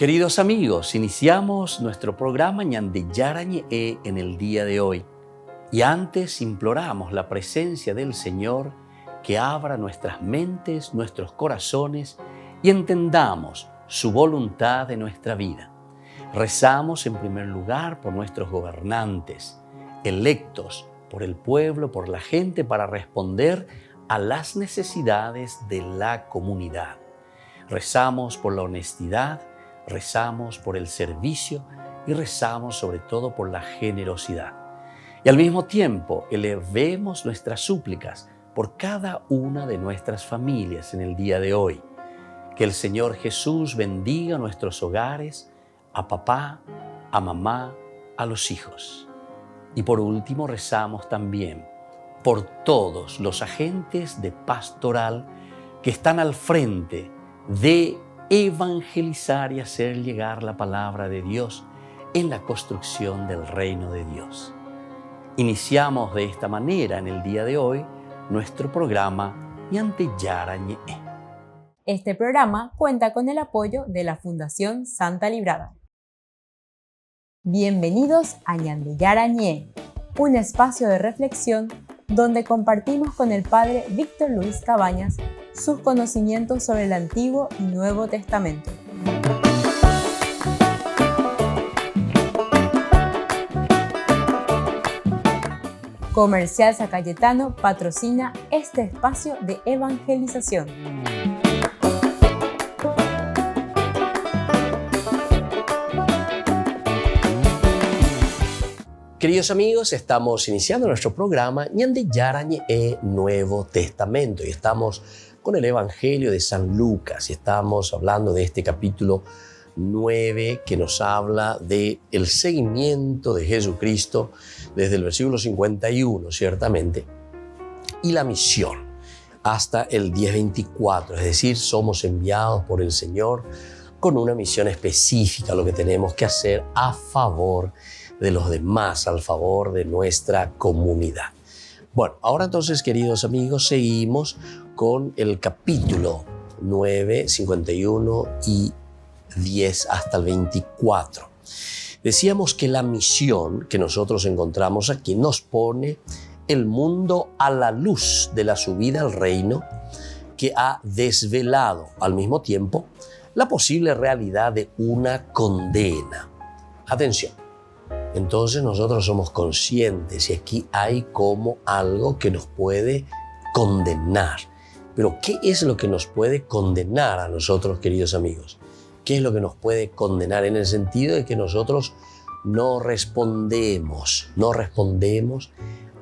Queridos amigos, iniciamos nuestro programa Ñande Yarañe en el día de hoy. Y antes imploramos la presencia del Señor que abra nuestras mentes, nuestros corazones y entendamos su voluntad de nuestra vida. Rezamos en primer lugar por nuestros gobernantes, electos por el pueblo, por la gente, para responder a las necesidades de la comunidad. Rezamos por la honestidad, rezamos por el servicio y rezamos sobre todo por la generosidad. Y al mismo tiempo elevemos nuestras súplicas por cada una de nuestras familias en el día de hoy. Que el Señor Jesús bendiga nuestros hogares, a papá, a mamá, a los hijos. Y por último rezamos también por todos los agentes de pastoral que están al frente de evangelizar y hacer llegar la palabra de Dios en la construcción del reino de Dios. Iniciamos de esta manera en el día de hoy nuestro programa Ñande Yarañe. Este programa cuenta con el apoyo de la Fundación Santa Librada. Bienvenidos a Ñande Yarañe, un espacio de reflexión donde compartimos con el Padre Víctor Luis Cabañas sus conocimientos sobre el Antiguo y Nuevo Testamento. Comercial San Cayetano patrocina este espacio de evangelización. Queridos amigos, estamos iniciando nuestro programa Ñande Yarañe Nuevo Testamento y estamos con el Evangelio de San Lucas y estamos hablando de este capítulo 9 que nos habla del seguimiento de Jesucristo desde el versículo 51, ciertamente, y la misión hasta el 10:24, es decir, somos enviados por el Señor con una misión específica, lo que tenemos que hacer a favor de los demás, al favor de nuestra comunidad. Bueno, ahora entonces, queridos amigos, seguimos con el capítulo 9, 51 y 10 hasta el 24. Decíamos que la misión que nosotros encontramos aquí nos pone el mundo a la luz de la subida al reino que ha desvelado al mismo tiempo la posible realidad de una condena. Atención. Entonces nosotros somos conscientes y aquí hay como algo que nos puede condenar. Pero ¿qué es lo que nos puede condenar a nosotros, queridos amigos? ¿Qué es lo que nos puede condenar en el sentido de que nosotros no respondemos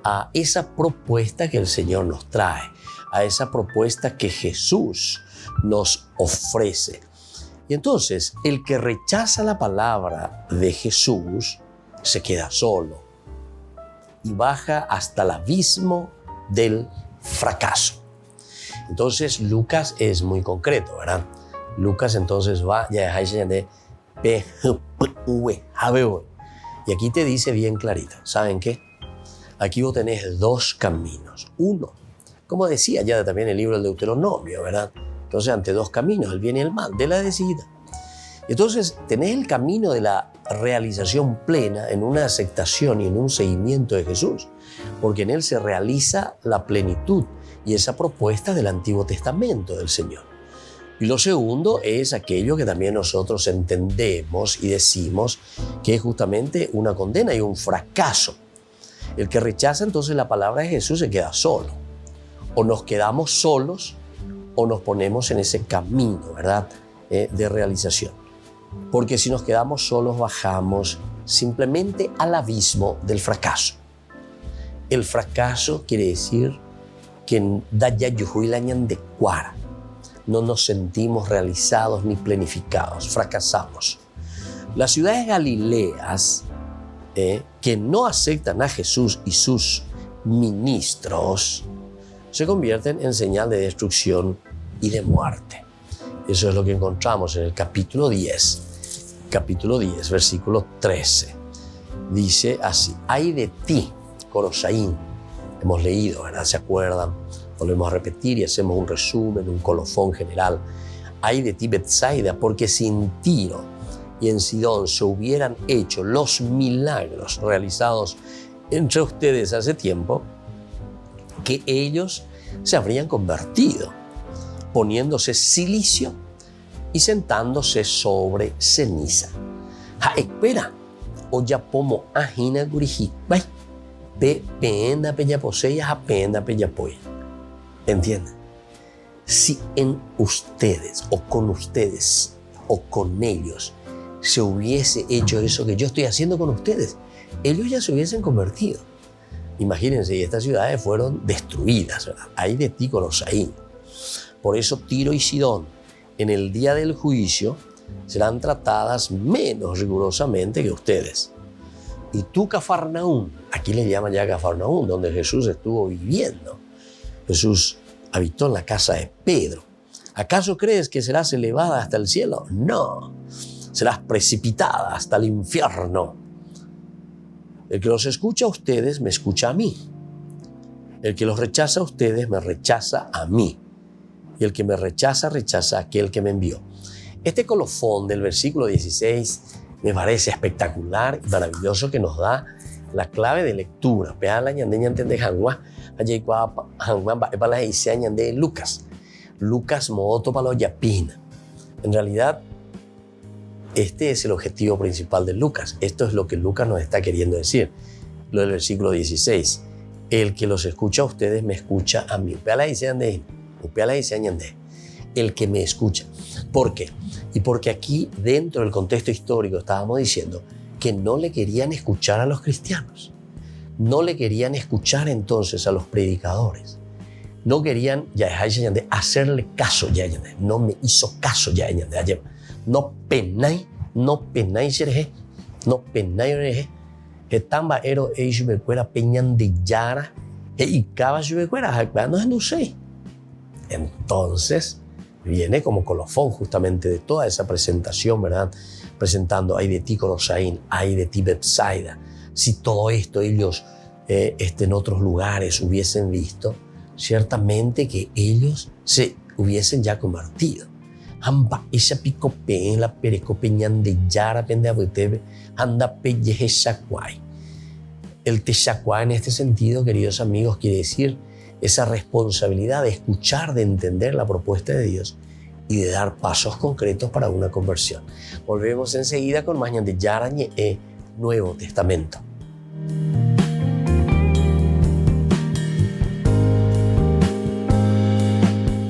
a esa propuesta que el Señor nos trae, a esa propuesta que Jesús nos ofrece? Y entonces el que rechaza la palabra de Jesús se queda solo y baja hasta el abismo del fracaso. Entonces Lucas es muy concreto, ¿verdad? Lucas entonces va y aquí te dice bien clarito, ¿saben qué? Aquí vos tenés dos caminos. Uno, como decía ya también el libro del Deuteronomio, ¿verdad? Entonces ante dos caminos, el bien y el mal, de la decidida. Entonces tenés el camino de la realización plena en una aceptación y en un seguimiento de Jesús, porque en Él se realiza la plenitud y esa propuesta del Antiguo Testamento del Señor. Y lo segundo es aquello que también nosotros entendemos y decimos que es justamente una condena y un fracaso. El que rechaza entonces la palabra de Jesús se queda solo. O nos quedamos solos o nos ponemos en ese camino, ¿verdad?, de realización. Porque si nos quedamos solos bajamos simplemente al abismo del fracaso. El fracaso quiere decir que no nos sentimos realizados ni planificados, fracasamos. Las ciudades galileas que no aceptan a Jesús y sus ministros se convierten en señal de destrucción y de muerte. Eso es lo que encontramos en el capítulo 10, versículo 13. Dice así: ay de ti, Corosaín. Hemos leído, ¿verdad? ¿Se acuerdan? Volvemos a repetir y hacemos un resumen, un colofón general. Ay de ti, Betsaida, porque sin Tiro y en Sidón se hubieran hecho los milagros realizados entre ustedes hace tiempo, que ellos se habrían convertido, poniéndose silicio y sentándose sobre ceniza. Espera, o ya pomo ajina guriji, vai, pe penda peña poseya, a penda peña poya. ¿Entienden? Si en ustedes o con ellos se hubiese hecho eso que yo estoy haciendo con ustedes, ellos ya se hubiesen convertido. Imagínense, y estas ciudades fueron destruidas, ¿verdad? Hay de ti con los ahí. Por eso Tiro y Sidón, en el día del juicio, serán tratadas menos rigurosamente que ustedes. Y tú, Cafarnaúm, aquí le llaman ya Cafarnaúm, donde Jesús estuvo viviendo. Jesús habitó en la casa de Pedro. ¿Acaso crees que serás elevada hasta el cielo? No, serás precipitada hasta el infierno. El que los escucha a ustedes me escucha a mí. El que los rechaza a ustedes me rechaza a mí. Y el que me rechaza, rechaza a aquel que me envió. Este colofón del versículo 16 me parece espectacular y maravilloso, que nos da la clave de lectura. Lucas mooto para los yapina. En realidad, este es el objetivo principal de Lucas. Esto es lo que Lucas nos está queriendo decir. Lo del versículo 16. El que los escucha a ustedes me escucha a mí. El que me escucha. ¿Por qué? Y porque aquí, dentro del contexto histórico, estábamos diciendo que no le querían escuchar a los cristianos. No le querían escuchar entonces a los predicadores. No querían hacerle caso. No me hizo caso. No penáis, seré. No penáis, que tamba ero eishubecuera peñan de yara, y cava shubecuera, no sé. Entonces, viene como colofón justamente de toda esa presentación, ¿verdad? Presentando, ay de ti Corosaín, ay de ti Betsaida. Si todo esto ellos en otros lugares hubiesen visto, ciertamente que ellos se hubiesen ya convertido. Amba esa pico pe la pereco peñan de yara pende abutebe anda pelleje shakwai. El teshakwai en este sentido, queridos amigos, quiere decir esa responsabilidad de escuchar, de entender la propuesta de Dios y de dar pasos concretos para una conversión. Volvemos enseguida con más de Yarañe Nuevo Testamento.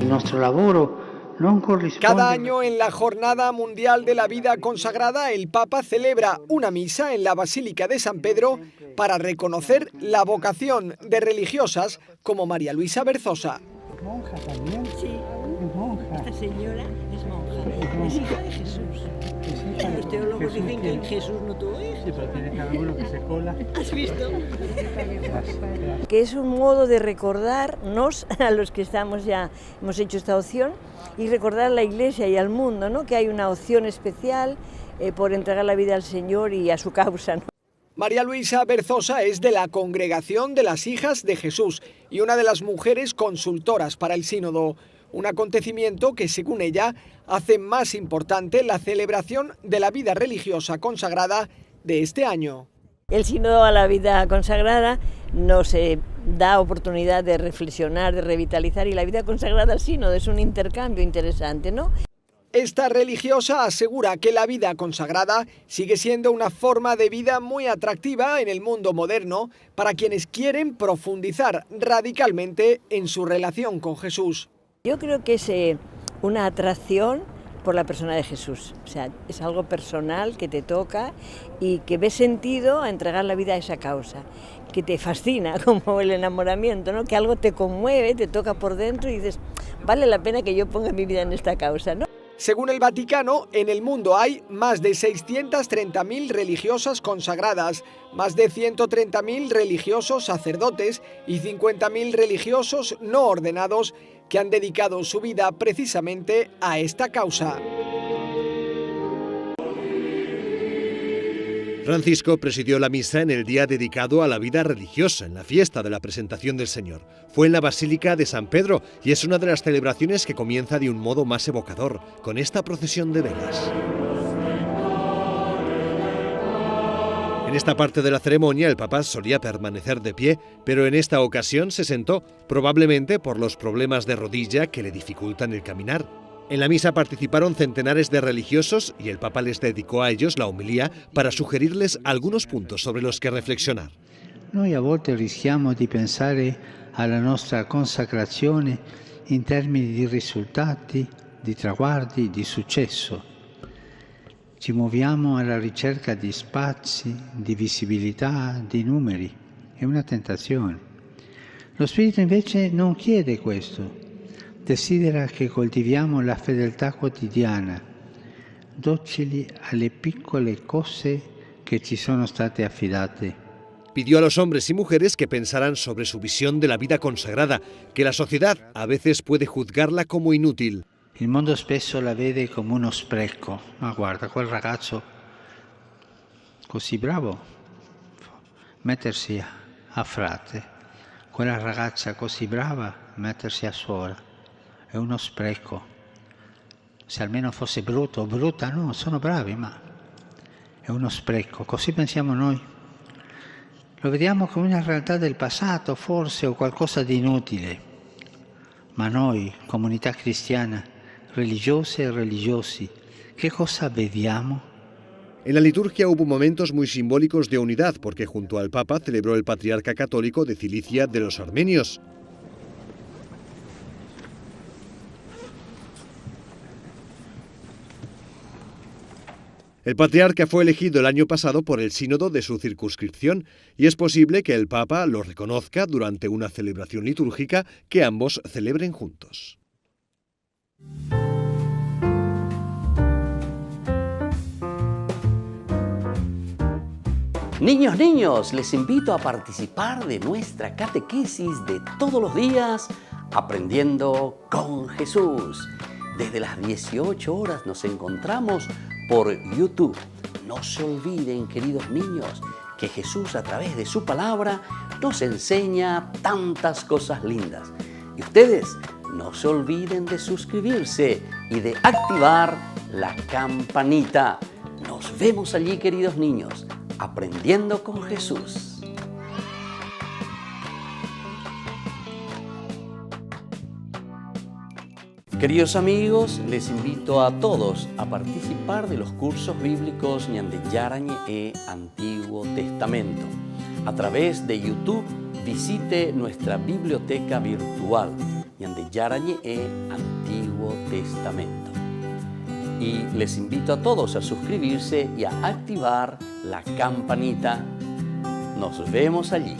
Nuestro lavoro non corrisponde. Cada año en la Jornada Mundial de la Vida Consagrada, el Papa celebra una misa en la Basílica de San Pedro para reconocer la vocación de religiosas como María Luisa Berzosa. ¿Monja también? Sí, Es monja. esta señora es monja, es hija de Jesús. Los teólogos dicen que Jesús no tuvo hijos. Sí, pero tiene cada uno que se cola. ¿Has visto? Que es un modo de recordarnos a los que hemos hecho esta opción, y recordar a la Iglesia y al mundo, ¿no? Que hay una opción especial por entregar la vida al Señor y a su causa, ¿no? María Luisa Berzosa es de la Congregación de las Hijas de Jesús y una de las mujeres consultoras para el sínodo. Un acontecimiento que, según ella, hace más importante la celebración de la vida religiosa consagrada de este año. El sínodo a la vida consagrada nos da oportunidad de reflexionar, de revitalizar, y la vida consagrada al sínodo es un intercambio interesante, ¿no? Esta religiosa asegura que la vida consagrada sigue siendo una forma de vida muy atractiva en el mundo moderno para quienes quieren profundizar radicalmente en su relación con Jesús. Yo creo que es una atracción por la persona de Jesús. O sea, es algo personal que te toca y que ves sentido a entregar la vida a esa causa, que te fascina, como el enamoramiento, ¿no? Que algo te conmueve, te toca por dentro y dices, vale la pena que yo ponga mi vida en esta causa, ¿no? Según el Vaticano, en el mundo hay más de 630.000 religiosas consagradas, más de 130.000 religiosos sacerdotes y 50.000 religiosos no ordenados que han dedicado su vida precisamente a esta causa. Francisco presidió la misa en el día dedicado a la vida religiosa, en la fiesta de la presentación del Señor. Fue en la Basílica de San Pedro y es una de las celebraciones que comienza de un modo más evocador, con esta procesión de velas. En esta parte de la ceremonia el Papa solía permanecer de pie, pero en esta ocasión se sentó, probablemente por los problemas de rodilla que le dificultan el caminar. En la misa participaron centenares de religiosos y el Papa les dedicó a ellos la homilía para sugerirles algunos puntos sobre los que reflexionar. Noi a volte rischiamo di pensare alla nostra consacrazione in termini di risultati, di traguardi, di successo. Ci muoviamo alla ricerca di spazi, di visibilità, di numeri. È una tentazione. Lo Spirito invece non chiede questo. Desidera che coltiviamo la fedeltà quotidiana, docili alle piccole cose che ci sono state affidate. Pidió a los hombres y mujeres que pensaran sobre su visión de la vida consagrada, que la sociedad a veces puede juzgarla como inútil. Il mondo spesso la vede come uno spreco. Ma guarda, quel ragazzo così bravo, mettersi a frate. Quella ragazza così brava, mettersi a suora. È uno spreco. Se almeno fosse brutto o brutta, no, sono bravi, ma è uno spreco. Così pensiamo noi. Lo vediamo come una realtà del passato, forse, o qualcosa di inutile. Ma noi, comunità cristiana, religiose e religiosi, che cosa vediamo? En la liturgia hubo momentos muy simbólicos de unidad, porque junto al Papa celebró el patriarca católico de Cilicia de los armenios. El patriarca fue elegido el año pasado por el sínodo de su circunscripción y es posible que el Papa lo reconozca durante una celebración litúrgica que ambos celebren juntos. Niños, les invito a participar de nuestra catequesis de todos los días, Aprendiendo con Jesús. Desde las 18 horas nos encontramos por YouTube. No se olviden, queridos niños, que Jesús a través de su palabra nos enseña tantas cosas lindas. Y ustedes no se olviden de suscribirse y de activar la campanita. Nos vemos allí, queridos niños, Aprendiendo con Jesús. Queridos amigos, les invito a todos a participar de los cursos bíblicos Ñande Yarañe e Antiguo Testamento. A través de YouTube visite nuestra biblioteca virtual Ñande Yarañe e Antiguo Testamento. Y les invito a todos a suscribirse y a activar la campanita. Nos vemos allí,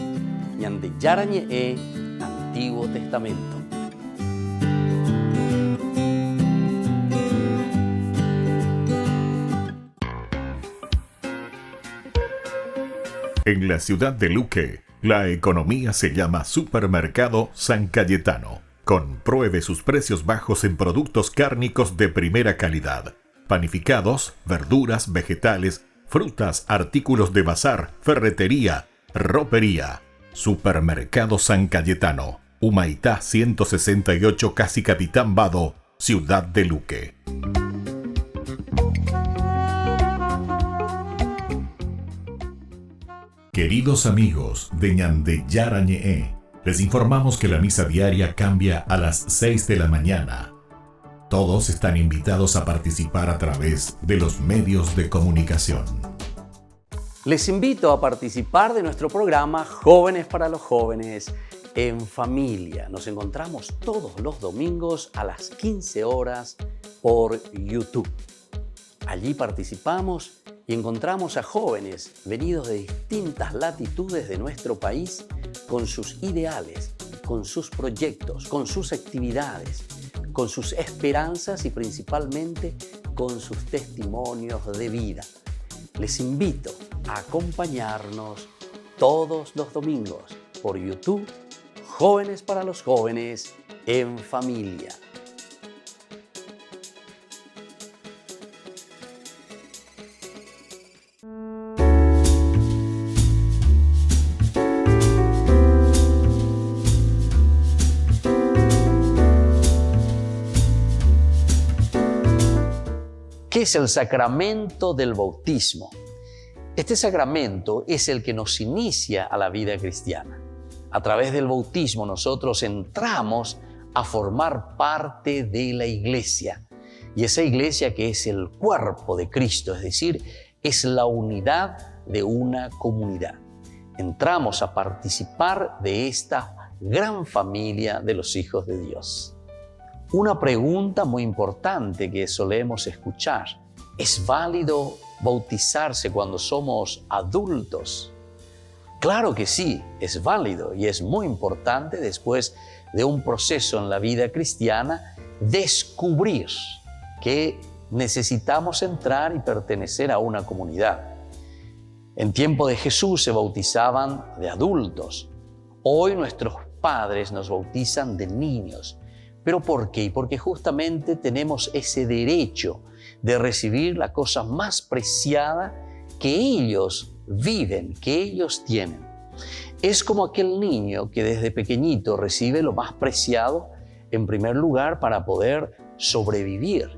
Ñande Yarañe e Antiguo Testamento. En la ciudad de Luque, la economía se llama Supermercado San Cayetano. Compruebe sus precios bajos en productos cárnicos de primera calidad. Panificados, verduras, vegetales, frutas, artículos de bazar, ferretería, ropería. Supermercado San Cayetano, Humaitá 168, Casi Capitán Vado, ciudad de Luque. Queridos amigos de Ñande Yarañe, les informamos que la misa diaria cambia a las 6 de la mañana. Todos están invitados a participar a través de los medios de comunicación. Les invito a participar de nuestro programa Jóvenes para los Jóvenes en Familia. Nos encontramos todos los domingos a las 15 horas por YouTube. Allí participamos y encontramos a jóvenes venidos de distintas latitudes de nuestro país con sus ideales, con sus proyectos, con sus actividades, con sus esperanzas y principalmente con sus testimonios de vida. Les invito a acompañarnos todos los domingos por YouTube, Jóvenes para los Jóvenes en Familia. ¿Qué es el sacramento del bautismo? Este sacramento es el que nos inicia a la vida cristiana. A través del bautismo nosotros entramos a formar parte de la iglesia. Y esa iglesia que es el cuerpo de Cristo, es decir, es la unidad de una comunidad. Entramos a participar de esta gran familia de los hijos de Dios. Una pregunta muy importante que solemos escuchar: ¿es válido bautizarse cuando somos adultos? Claro que sí, es válido y es muy importante después de un proceso en la vida cristiana descubrir que necesitamos entrar y pertenecer a una comunidad. En tiempo de Jesús se bautizaban de adultos. Hoy nuestros padres nos bautizan de niños. ¿Pero por qué? Porque justamente tenemos ese derecho de recibir la cosa más preciada que ellos viven, que ellos tienen. Es como aquel niño que desde pequeñito recibe lo más preciado, en primer lugar, para poder sobrevivir,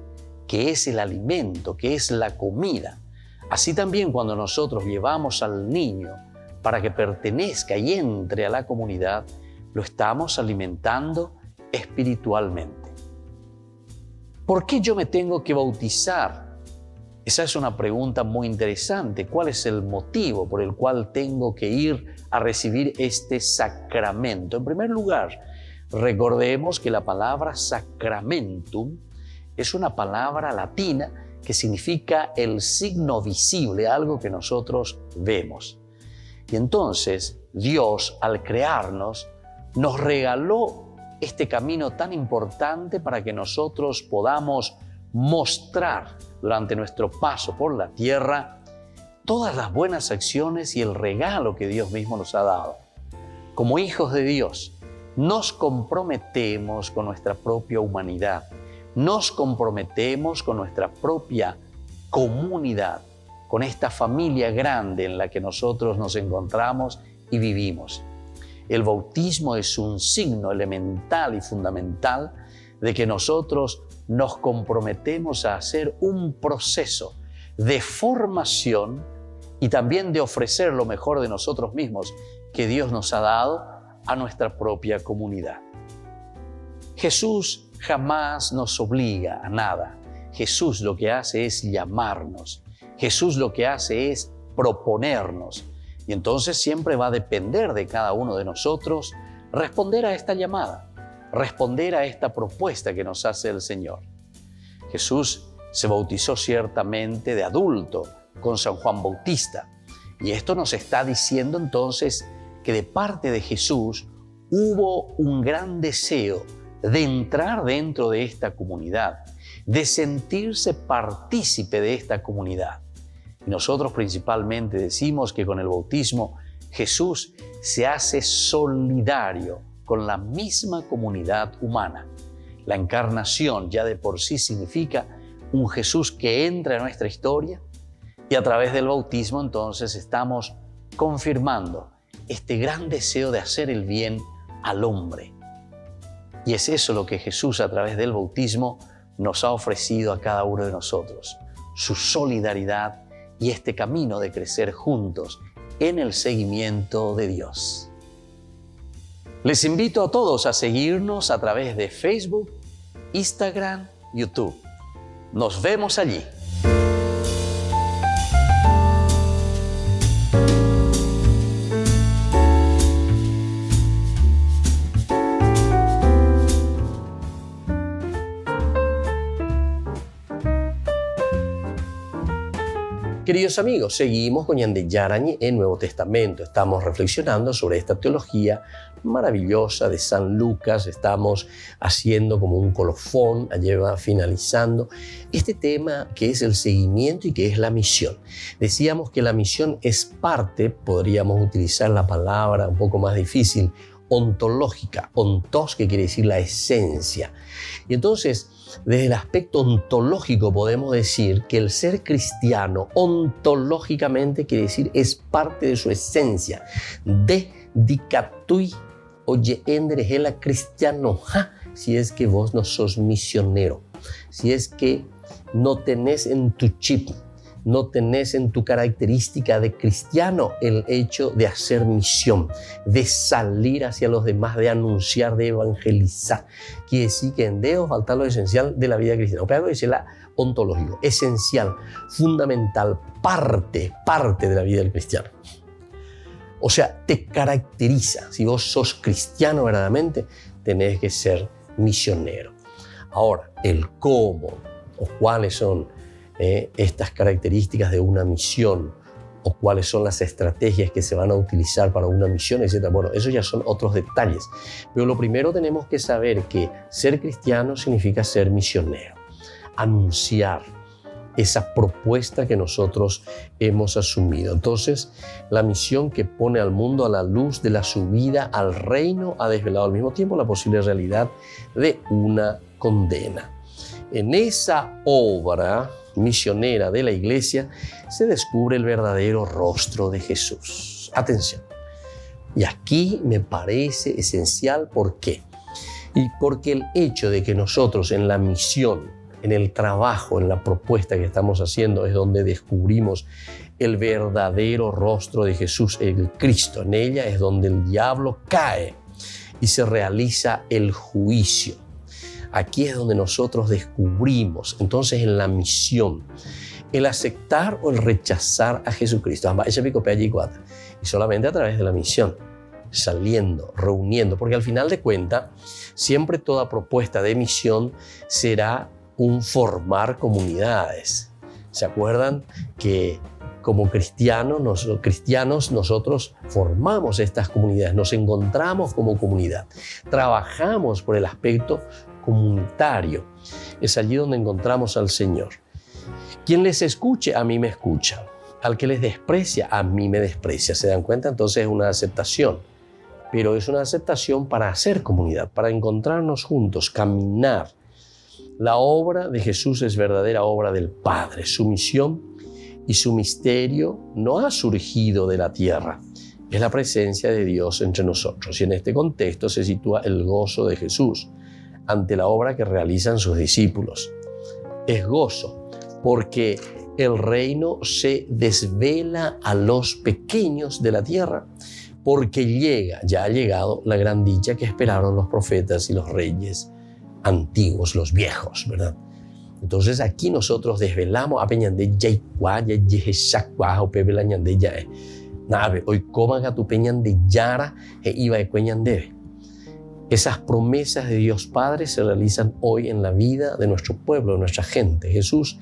que es el alimento, que es la comida. Así también cuando nosotros llevamos al niño para que pertenezca y entre a la comunidad, lo estamos alimentando espiritualmente. ¿Por qué yo me tengo que bautizar? Esa es una pregunta muy interesante. ¿Cuál es el motivo por el cual tengo que ir a recibir este sacramento? En primer lugar, recordemos que la palabra sacramentum es una palabra latina que significa el signo visible, algo que nosotros vemos. Y entonces Dios, al crearnos, nos regaló este camino tan importante para que nosotros podamos mostrar durante nuestro paso por la tierra todas las buenas acciones y el regalo que Dios mismo nos ha dado. Como hijos de Dios, nos comprometemos con nuestra propia humanidad, nos comprometemos con nuestra propia comunidad, con esta familia grande en la que nosotros nos encontramos y vivimos. El bautismo es un signo elemental y fundamental de que nosotros nos comprometemos a hacer un proceso de formación y también de ofrecer lo mejor de nosotros mismos que Dios nos ha dado a nuestra propia comunidad. Jesús jamás nos obliga a nada. Jesús lo que hace es llamarnos. Jesús lo que hace es proponernos. Y entonces siempre va a depender de cada uno de nosotros responder a esta llamada, responder a esta propuesta que nos hace el Señor. Jesús se bautizó ciertamente de adulto con San Juan Bautista. Y esto nos está diciendo entonces que de parte de Jesús hubo un gran deseo de entrar dentro de esta comunidad, de sentirse partícipe de esta comunidad. Y nosotros principalmente decimos que con el bautismo Jesús se hace solidario con la misma comunidad humana. La encarnación ya de por sí significa un Jesús que entra en nuestra historia y a través del bautismo entonces estamos confirmando este gran deseo de hacer el bien al hombre. Y es eso lo que Jesús a través del bautismo nos ha ofrecido a cada uno de nosotros, su solidaridad y este camino de crecer juntos en el seguimiento de Dios. Les invito a todos a seguirnos a través de Facebook, Instagram, YouTube. Nos vemos allí. Queridos amigos, seguimos con Ñande Yarañe en Nuevo Testamento. Estamos reflexionando sobre esta teología maravillosa de San Lucas. Estamos haciendo como un colofón, lleva finalizando este tema que es el seguimiento y que es la misión. Decíamos que la misión es parte, podríamos utilizar la palabra un poco más difícil, ontológica, ontos, que quiere decir la esencia. Y entonces, desde el aspecto ontológico podemos decir que el ser cristiano ontológicamente quiere decir es parte de su esencia. Dedicatui oye endrejela cristianoja, si es que vos no sos misionero, si es que no tenés en tu chip no tenés en tu característica de cristiano el hecho de hacer misión, de salir hacia los demás, de anunciar, de evangelizar. Quiere decir que en Dios falta lo esencial de la vida cristiana. Pero dice la ontológico, esencial, fundamental, parte de la vida del cristiano. O sea, te caracteriza. Si vos sos cristiano verdaderamente, tenés que ser misionero. Ahora, el cómo o cuáles son estas características de una misión o cuáles son las estrategias que se van a utilizar para una misión, etc. Bueno, esos ya son otros detalles. Pero lo primero tenemos que saber que ser cristiano significa ser misionero, anunciar esa propuesta que nosotros hemos asumido. Entonces, la misión que pone al mundo a la luz de la subida al reino ha desvelado al mismo tiempo la posible realidad de una condena. En esa obra misionera de la iglesia se descubre el verdadero rostro de Jesús. Atención. Y aquí me parece esencial. ¿Por qué? Y porque el hecho de que nosotros en la misión, en el trabajo, en la propuesta que estamos haciendo, es donde descubrimos el verdadero rostro de Jesús, el Cristo. En ella es donde el diablo cae y se realiza el juicio. Aquí es donde nosotros descubrimos, entonces, en la misión, el aceptar o el rechazar a Jesucristo. Y solamente a través de la misión, saliendo, reuniendo, porque al final de cuentas, siempre toda propuesta de misión será un formar comunidades. ¿Se acuerdan que como cristianos nosotros formamos estas comunidades, nos encontramos como comunidad, trabajamos por el aspecto comunitario? Es allí donde encontramos al Señor. Quien les escuche, a mí me escucha. Al que les desprecia, a mí me desprecia. ¿Se dan cuenta? Entonces es una aceptación. Pero es una aceptación para hacer comunidad, para encontrarnos juntos, caminar. La obra de Jesús es verdadera obra del Padre. Su misión y su misterio no ha surgido de la tierra. Es la presencia de Dios entre nosotros. Y en este contexto se sitúa el gozo de Jesús ante la obra que realizan sus discípulos. Es gozo porque el reino se desvela a los pequeños de la tierra, porque ya ha llegado la gran dicha que esperaron los profetas y los reyes antiguos, los viejos, ¿verdad? Entonces aquí nosotros desvelamos a peñande hoy coman a tu peñande yara e iba de cueñandebe. Esas promesas de Dios Padre se realizan hoy en la vida de nuestro pueblo, de nuestra gente. Jesús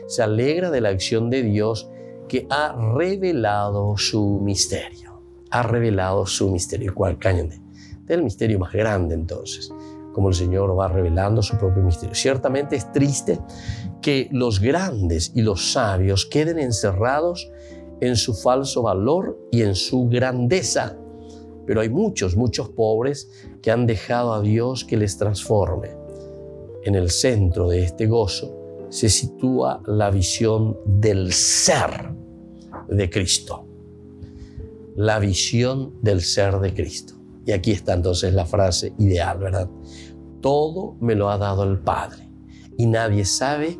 se alegra de la acción de Dios que ha revelado su misterio. Ha revelado su misterio. ¿Cuál? Cáñate. Este es el misterio más grande, entonces, como el Señor va revelando su propio misterio. Ciertamente es triste que los grandes y los sabios queden encerrados en su falso valor y en su grandeza. Pero hay muchos pobres que han dejado a Dios que les transforme. En el centro de este gozo se sitúa la visión del ser de Cristo. La visión del ser de Cristo. Y aquí está entonces la frase ideal, ¿verdad? Todo me lo ha dado el Padre. Y nadie sabe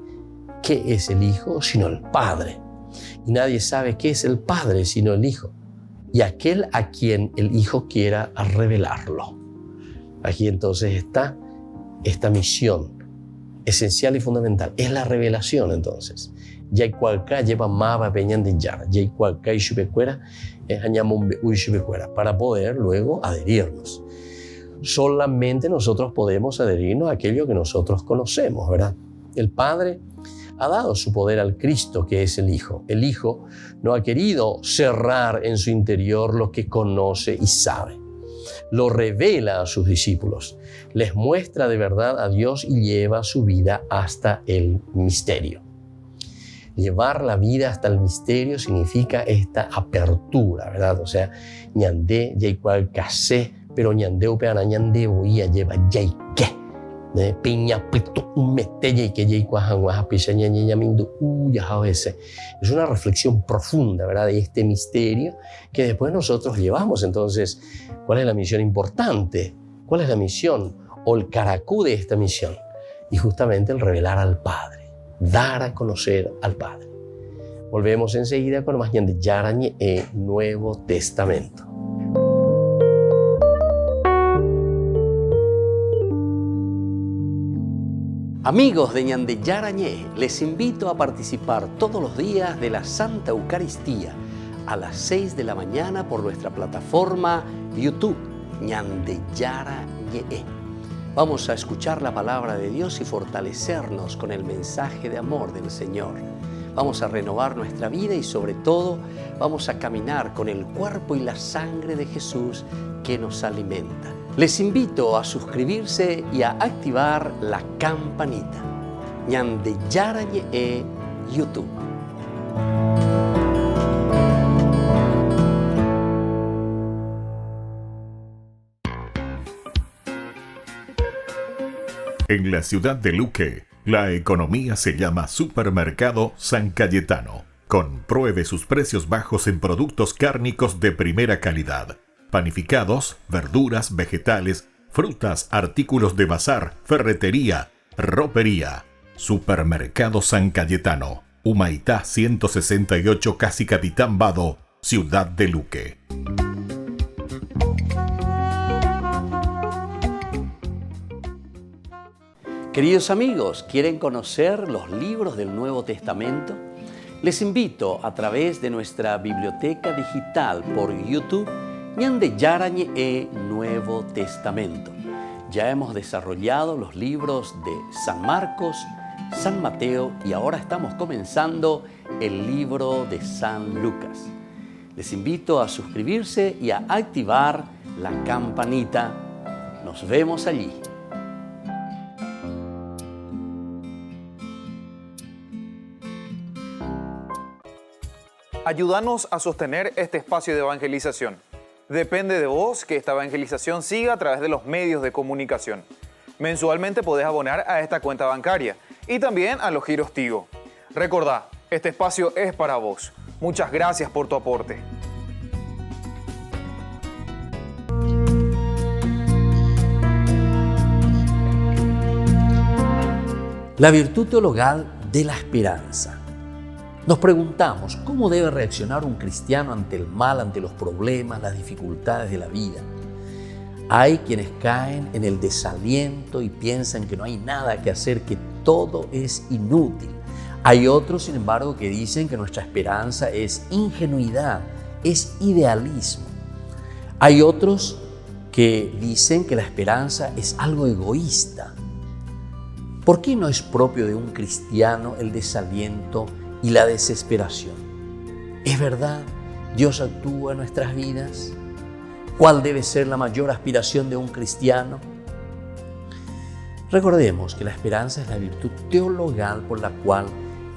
qué es el Hijo sino el Padre. Y nadie sabe qué es el Padre sino el Hijo. Y aquel a quien el Hijo quiera revelarlo. Aquí entonces está esta misión esencial y fundamental. Es la revelación entonces. Para poder luego adherirnos. Solamente nosotros podemos adherirnos a aquello que nosotros conocemos, ¿verdad? El Padre ha dado su poder al Cristo, que es el Hijo. El Hijo no ha querido cerrar en su interior lo que conoce y sabe. Lo revela a sus discípulos, les muestra de verdad a Dios y lleva su vida hasta el misterio. Llevar la vida hasta el misterio significa esta apertura, ¿verdad? O sea, ñandé, yaicual casé, pero ñandé upeana, ñandé voía, lleva yaique. Piña pito un metelle y que yaicuajanguaja pisaña ñamindu ese. Es una reflexión profunda, ¿verdad? De este misterio que después nosotros llevamos. Entonces, ¿cuál es la misión importante? ¿Cuál es la misión o el caracú de esta misión? Y justamente el revelar al Padre. Dar a conocer al Padre. Volvemos enseguida con más Ñande Yarañe e Nuevo Testamento. Amigos de Ñande Yarañe, les invito a participar todos los días de la Santa Eucaristía a las 6 de la mañana por nuestra plataforma YouTube, Ñande Yarañe. Vamos a escuchar la palabra de Dios y fortalecernos con el mensaje de amor del Señor. Vamos a renovar nuestra vida y sobre todo vamos a caminar con el cuerpo y la sangre de Jesús que nos alimenta. Les invito a suscribirse y a activar la campanita. Ñande Yarañe e YouTube. En la ciudad de Luque, la economía se llama Supermercado San Cayetano. Compruebe sus precios bajos en productos cárnicos de primera calidad. Panificados, verduras, vegetales, frutas, artículos de bazar, ferretería, ropería. Supermercado San Cayetano, Humaitá 168, Casi Capitán Vado, ciudad de Luque. Queridos amigos, ¿quieren conocer los libros del Nuevo Testamento? Les invito a través de nuestra biblioteca digital por YouTube, Ñande Yarañe e Nuevo Testamento. Ya hemos desarrollado los libros de San Marcos, San Mateo y ahora estamos comenzando el libro de San Lucas. Les invito a suscribirse y a activar la campanita. Nos vemos allí. Ayúdanos a sostener este espacio de evangelización. Depende de vos que esta evangelización siga a través de los medios de comunicación. Mensualmente podés abonar a esta cuenta bancaria y también a los giros Tigo. Recordá, este espacio es para vos. Muchas gracias por tu aporte. La virtud teologal de la esperanza. Nos preguntamos, ¿cómo debe reaccionar un cristiano ante el mal, ante los problemas, las dificultades de la vida? Hay quienes caen en el desaliento y piensan que no hay nada que hacer, que todo es inútil. Hay otros, sin embargo, que dicen que nuestra esperanza es ingenuidad, es idealismo. Hay otros que dicen que la esperanza es algo egoísta. ¿Por qué no es propio de un cristiano el desaliento y la desesperación? ¿Es verdad? ¿Dios actúa en nuestras vidas? ¿Cuál debe ser la mayor aspiración de un cristiano? Recordemos que la esperanza es la virtud teologal por la cual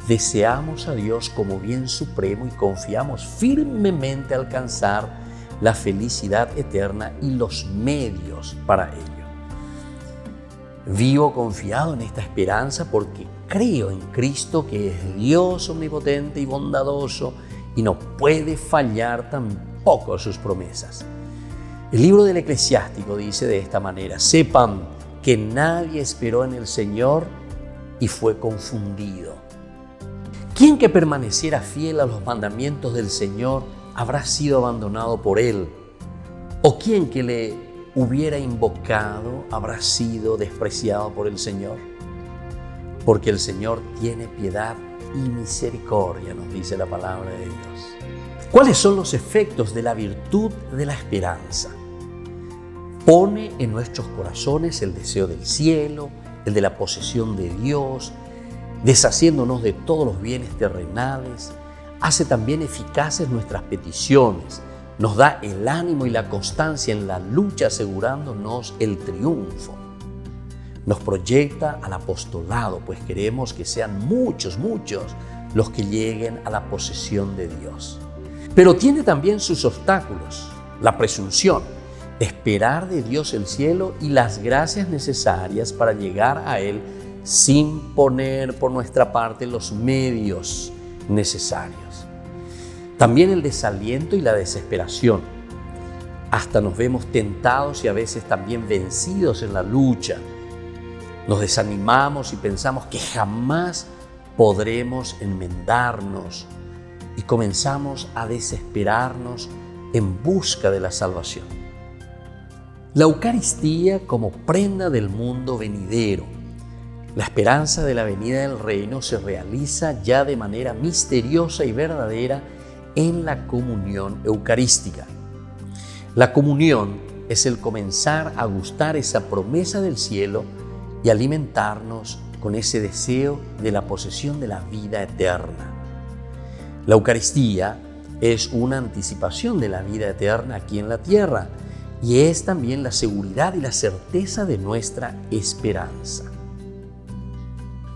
deseamos a Dios como bien supremo y confiamos firmemente alcanzar la felicidad eterna y los medios para ello. Vivo confiado en esta esperanza porque creo en Cristo, que es Dios omnipotente y bondadoso y no puede fallar tampoco sus promesas. El libro del Eclesiástico dice de esta manera: sepan que nadie esperó en el Señor y fue confundido. ¿Quién que permaneciera fiel a los mandamientos del Señor habrá sido abandonado por Él? ¿O quién que le hubiera invocado habrá sido despreciado por el Señor? Porque el Señor tiene piedad y misericordia, nos dice la palabra de Dios. ¿Cuáles son los efectos de la virtud de la esperanza? Pone en nuestros corazones el deseo del cielo, el de la posesión de Dios, deshaciéndonos de todos los bienes terrenales. Hace también eficaces nuestras peticiones, nos da el ánimo y la constancia en la lucha, asegurándonos el triunfo. Nos proyecta al apostolado, pues queremos que sean muchos los que lleguen a la posesión de Dios. Pero tiene también sus obstáculos: la presunción, esperar de Dios el cielo y las gracias necesarias para llegar a Él sin poner por nuestra parte los medios necesarios. También el desaliento y la desesperación. Hasta nos vemos tentados y a veces también vencidos en la lucha. Nos desanimamos y pensamos que jamás podremos enmendarnos. y comenzamos a desesperarnos en busca de la salvación. La Eucaristía como prenda del mundo venidero. La esperanza de la venida del reino se realiza ya de manera misteriosa y verdadera en la comunión eucarística. La comunión es el comenzar a gustar esa promesa del cielo y alimentarnos con ese deseo de la posesión de la vida eterna. La Eucaristía es una anticipación de la vida eterna aquí en la tierra y es también la seguridad y la certeza de nuestra esperanza.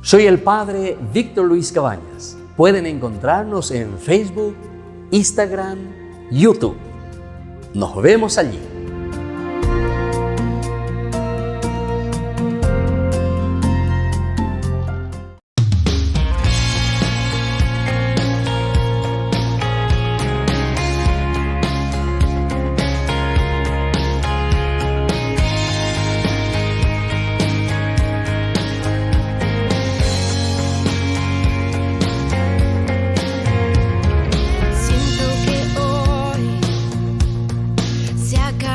Soy el Padre Víctor Luis Cabañas. Pueden encontrarnos en Facebook, Instagram, YouTube. Nos vemos allí. Siento que hoy se acaba.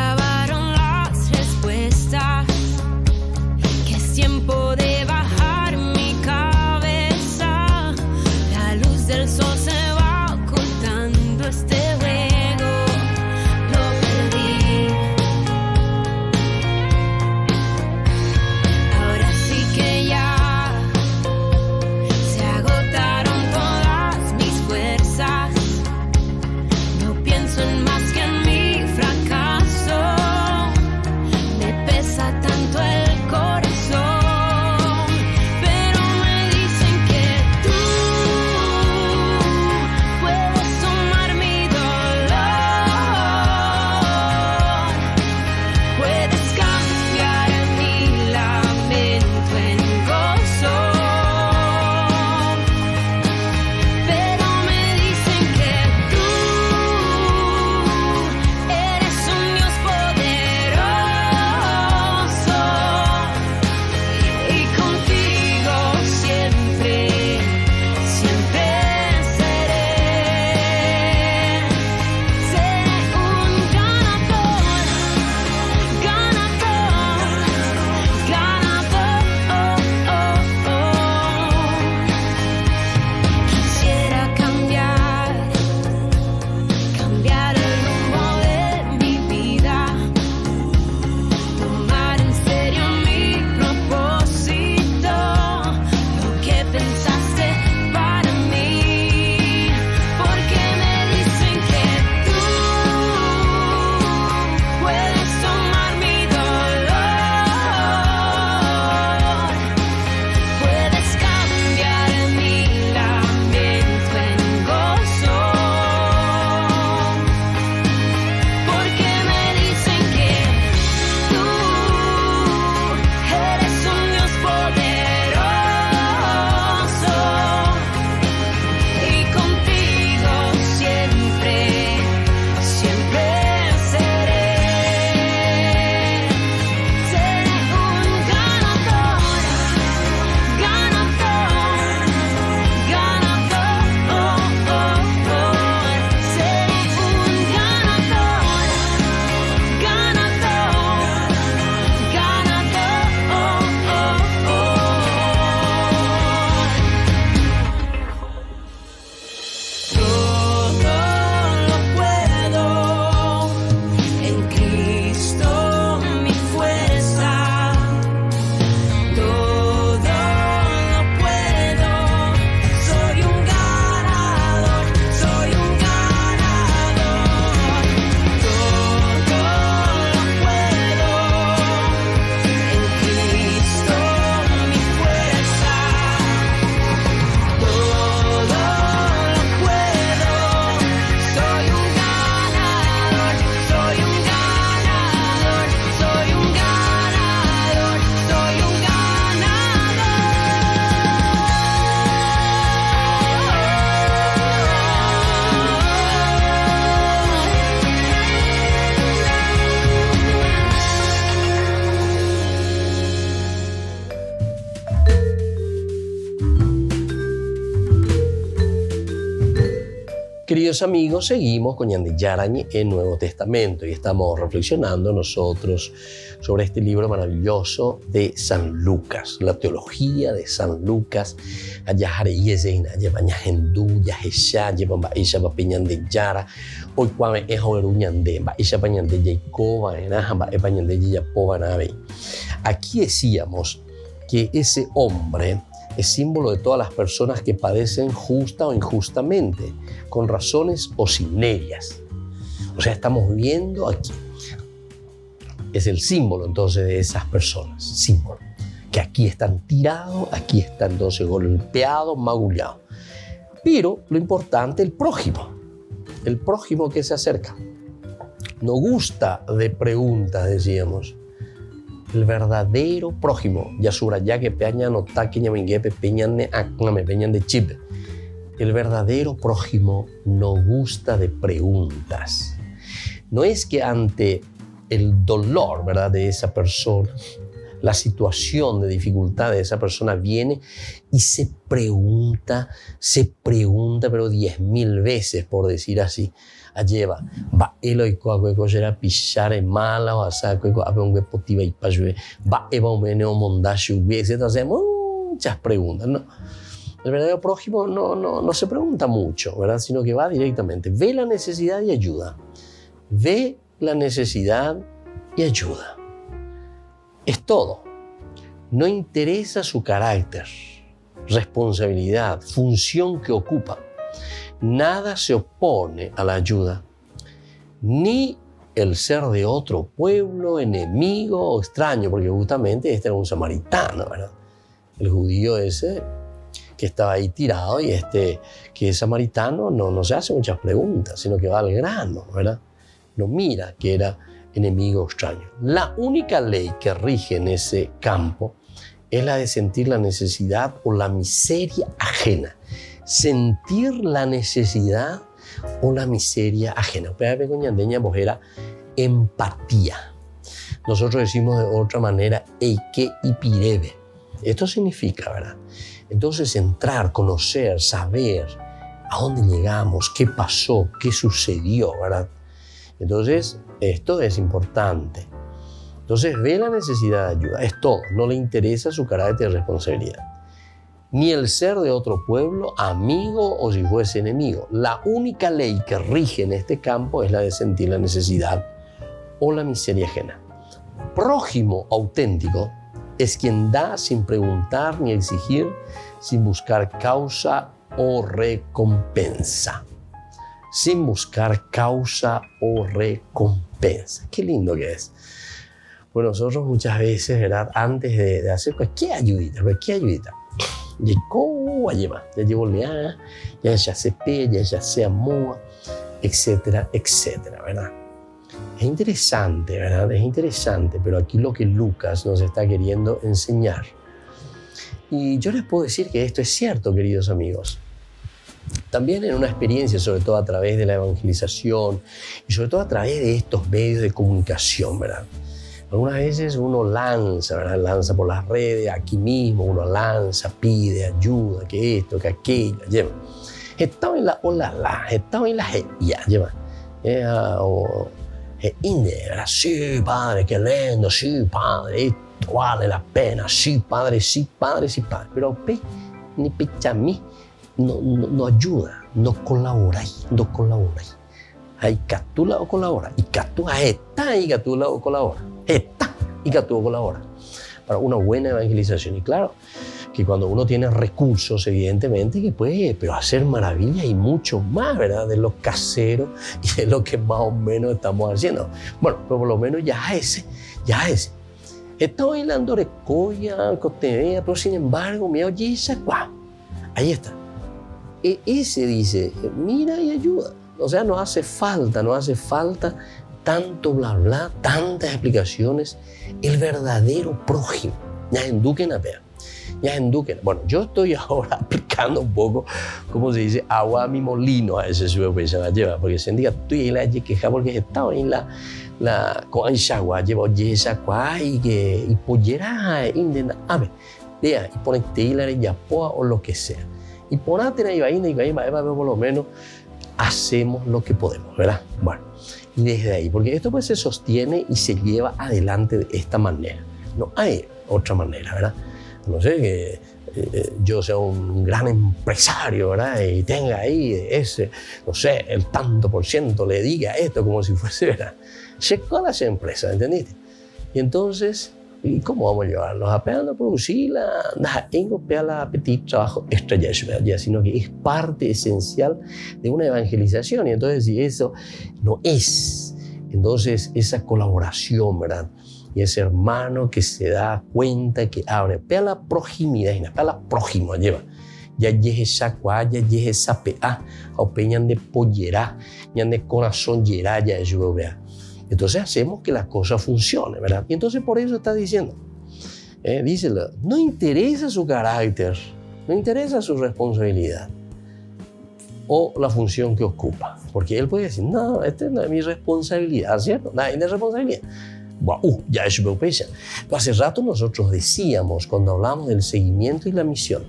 Queridos amigos, seguimos con Ñande Yarañe en Nuevo Testamento y estamos reflexionando nosotros sobre este libro maravilloso de San Lucas, la teología de San Lucas. Aquí decíamos que ese hombre es símbolo de todas las personas que padecen justa o injustamente, con razones o sin ellas. O sea, estamos viendo aquí. Es el símbolo entonces de esas personas, símbolo. Que aquí están tirados, aquí están entonces golpeados, magullados. Pero lo importante, el prójimo que se acerca. No gusta de preguntas, decíamos. El verdadero prójimo. El verdadero prójimo no gusta de preguntas. No es que ante el dolor, ¿verdad?, de esa persona, la situación de dificultad de esa persona viene y se pregunta, pero 10.000 veces, por decir así. Lleva, va Eloi era pisar mala o asa un potiva y pajue, va Eva Meneo Mondashu, etc. Hacemos muchas preguntas, ¿no? El verdadero prójimo no se pregunta mucho, ¿verdad? Sino que va directamente, ve la necesidad y ayuda. Ve la necesidad y ayuda. Es todo. No interesa su carácter, responsabilidad, función que ocupa. Nada se opone a la ayuda, ni el ser de otro pueblo, enemigo o extraño, porque justamente este era un samaritano, ¿verdad? El judío ese que estaba ahí tirado y que es samaritano no se hace muchas preguntas, sino que va al grano, ¿verdad? No mira que era enemigo o extraño. La única ley que rige en ese campo es la de sentir la necesidad o la miseria ajena. Sentir la necesidad o la miseria ajena. Era empatía. Nosotros decimos de otra manera, eike y pirebe. Esto significa, ¿verdad? Entonces entrar, conocer, saber a dónde llegamos, qué pasó, qué sucedió, ¿verdad? Entonces, esto es importante. Entonces, ve la necesidad de ayuda. Es todo. No le interesa su carácter de responsabilidad. Ni el ser de otro pueblo, amigo o si fuese enemigo. La única ley que rige en este campo es la de sentir la necesidad o la miseria ajena. Prójimo auténtico es quien da sin preguntar ni exigir, sin buscar causa o recompensa. Sin buscar causa o recompensa. Qué lindo que es. Bueno, nosotros muchas veces, ¿verdad?, antes de hacer cualquier ayudita, ya llevo lea, ya se pella, ya se amoa, etcétera, etcétera, ¿verdad? Es interesante, ¿verdad? Es interesante, pero aquí lo que Lucas nos está queriendo enseñar. Y yo les puedo decir que esto es cierto, queridos amigos. También en una experiencia, sobre todo a través de la evangelización y sobre todo a través de estos medios de comunicación, ¿verdad? Algunas veces uno lanza, ¿verdad? Lanza por las redes, aquí mismo uno lanza, pide ayuda, que esto, que aquello, lleva. Estaba en la olala, estaba en la ya, lleva. ¿Verdad? Sí, padre, qué lindo, sí, padre, esto vale la pena, sí, padre, sí, padre, sí, padre. Pero ni pichami no ayuda, no colabora. Hay catula o colabora, y catula está y catula o colabora. Para una buena evangelización. Y claro, que cuando uno tiene recursos, evidentemente, que puede pero hacer maravillas y mucho más, ¿verdad?, de lo casero y de lo que más o menos estamos haciendo. Bueno, pero por lo menos ya ese. Estoy bailando recoya, cotea, pero sin embargo, me oye esa, ¡guau! Ahí está. Ese dice, mira y ayuda. O sea, no hace falta tanto bla bla, tantas explicaciones. El verdadero prójimo. Bueno, yo estoy ahora aplicando un poco, como se dice, agua a mi molino a ese sube pues se la lleva, porque se indica tú y la queja porque estaba en la con agua lleva esa y que y pollera indena ave vea y pone teila ya poa o lo que sea y ponate ahí va por lo menos hacemos lo que podemos, ¿verdad? Bueno, y desde ahí, porque esto pues se sostiene y se lleva adelante de esta manera. No hay otra manera, ¿verdad? No sé, que yo sea un gran empresario, ¿verdad? Y tenga ahí ese, no sé, el tanto por ciento, le diga esto como si fuese, ¿verdad? Llegó a las empresas, ¿entendiste? Y entonces, ¿y cómo vamos a llevarlos? Apenas a producir la petit trabajo extra, sino que es parte esencial de una evangelización. Y entonces, si eso no es, entonces esa colaboración, ¿verdad? Y ese hermano que se da cuenta que abre, pea la proximidad, pea la prójimo, lleva. Ya llegue sacuá, ya llegue sapea, o peñan de pollera, ya de corazón yerá, ya vea. Entonces hacemos que las cosas funcionen, ¿verdad? Y entonces por eso está diciendo, díselo, no interesa su carácter, no interesa su responsabilidad o la función que ocupa. Porque él puede decir, no, esta no es mi responsabilidad, ¿cierto? Nadie de responsabilidad. Ya es su pecha. Hace rato nosotros decíamos, cuando hablamos del seguimiento y la misión,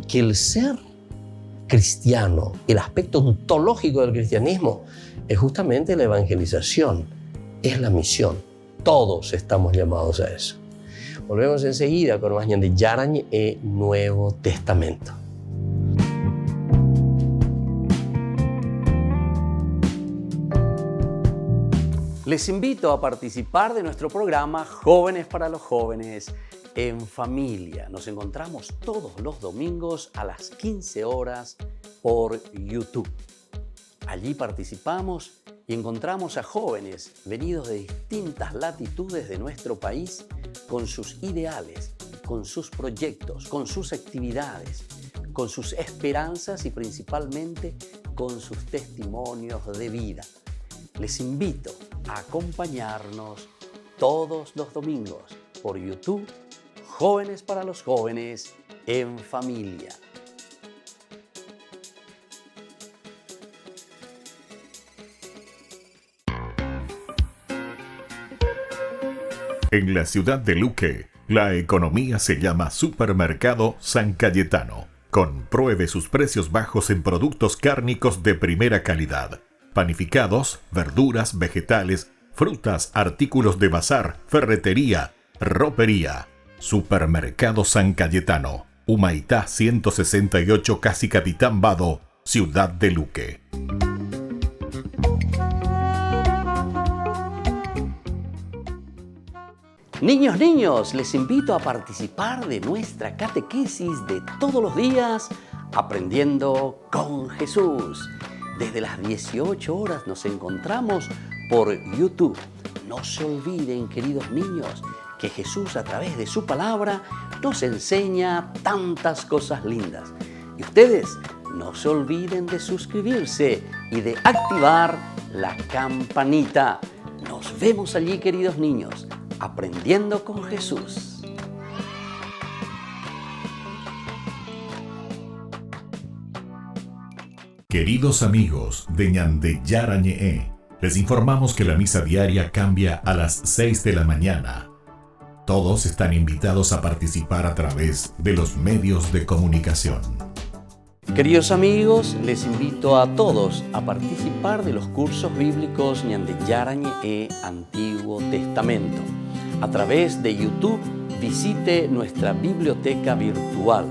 que el ser cristiano, el aspecto ontológico del cristianismo, es justamente la evangelización, es la misión. Todos estamos llamados a eso. Volvemos enseguida con más de Yarañe e Nuevo Testamento. Les invito a participar de nuestro programa Jóvenes para los Jóvenes en Familia. Nos encontramos todos los domingos a las 15 horas por YouTube. Allí participamos y encontramos a jóvenes venidos de distintas latitudes de nuestro país con sus ideales, con sus proyectos, con sus actividades, con sus esperanzas y principalmente con sus testimonios de vida. Les invito a acompañarnos todos los domingos por YouTube, Jóvenes para los Jóvenes en Familia. En la ciudad de Luque, la economía se llama Supermercado San Cayetano. Compruebe sus precios bajos en productos cárnicos de primera calidad. Panificados, verduras, vegetales, frutas, artículos de bazar, ferretería, ropería. Supermercado San Cayetano, Humaitá 168, Casi Capitán Vado, ciudad de Luque. Niños, les invito a participar de nuestra catequesis de todos los días, Aprendiendo con Jesús. Desde las 18 horas nos encontramos por YouTube. No se olviden, queridos niños, que Jesús a través de su palabra nos enseña tantas cosas lindas. Y ustedes no se olviden de suscribirse y de activar la campanita. Nos vemos allí, queridos niños, aprendiendo con Jesús. Queridos amigos de Ñande Yarañe, les informamos que la misa diaria cambia a las 6 de la mañana. Todos están invitados a participar a través de los medios de comunicación. Queridos amigos, les invito a todos a participar de los cursos bíblicos Ñande Yarañe e Antiguo Testamento. A través de YouTube, visite nuestra biblioteca virtual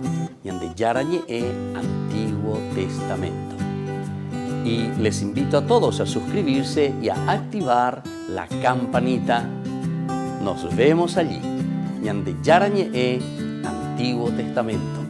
Ñande Yarañe e Antiguo Testamento. Y les invito a todos a suscribirse y a activar la campanita. Nos vemos allí, Ñande Yarañe e Antiguo Testamento.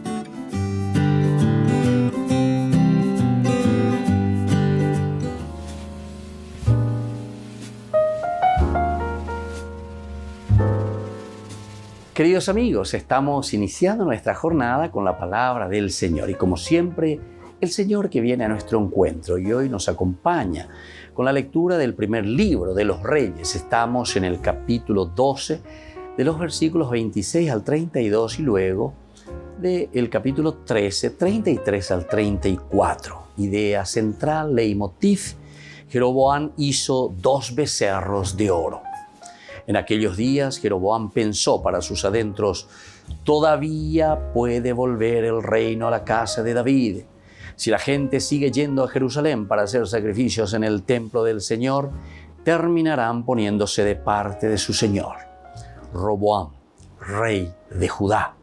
Queridos amigos, estamos iniciando nuestra jornada con la palabra del Señor y como siempre, el Señor que viene a nuestro encuentro y hoy nos acompaña con la lectura del primer libro de los Reyes. Estamos en el capítulo 12 de los versículos 26 al 32 y luego del capítulo 13, 33 al 34. Idea central, leitmotiv: Jeroboam hizo 2 becerros de oro. En aquellos días Jeroboam pensó para sus adentros: todavía puede volver el reino a la casa de David. Si la gente sigue yendo a Jerusalén para hacer sacrificios en el templo del Señor, terminarán poniéndose de parte de su Señor. Roboam, rey de Judá.